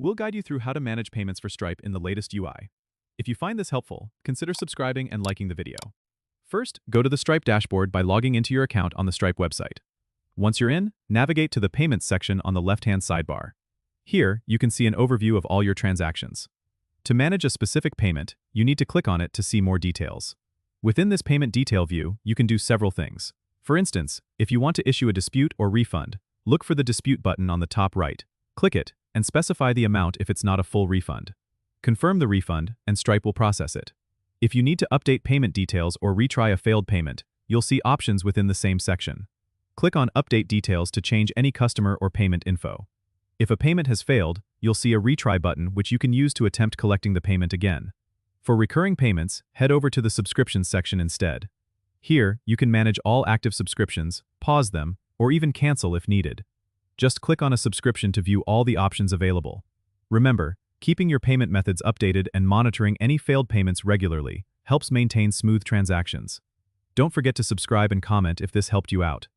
We'll guide you through how to manage payments for Stripe in the latest UI. If you find this helpful, consider subscribing and liking the video. First, go to the Stripe dashboard by logging into your account on the Stripe website. Once you're in, navigate to the Payments section on the left-hand sidebar. Here, you can see an overview of all your transactions. To manage a specific payment, you need to click on it to see more details. Within this payment detail view, you can do several things. For instance, if you want to issue a dispute or refund, look for the Dispute button on the top right. Click it, and specify the amount if it's not a full refund. Confirm the refund, and Stripe will process it. If you need to update payment details or retry a failed payment, you'll see options within the same section. Click on Update Details to change any customer or payment info. If a payment has failed, you'll see a retry button which you can use to attempt collecting the payment again. For recurring payments, head over to the Subscriptions section instead. Here, you can manage all active subscriptions, pause them, or even cancel if needed. Just click on a subscription to view all the options available. Remember, keeping your payment methods updated and monitoring any failed payments regularly helps maintain smooth transactions. Don't forget to subscribe and comment if this helped you out.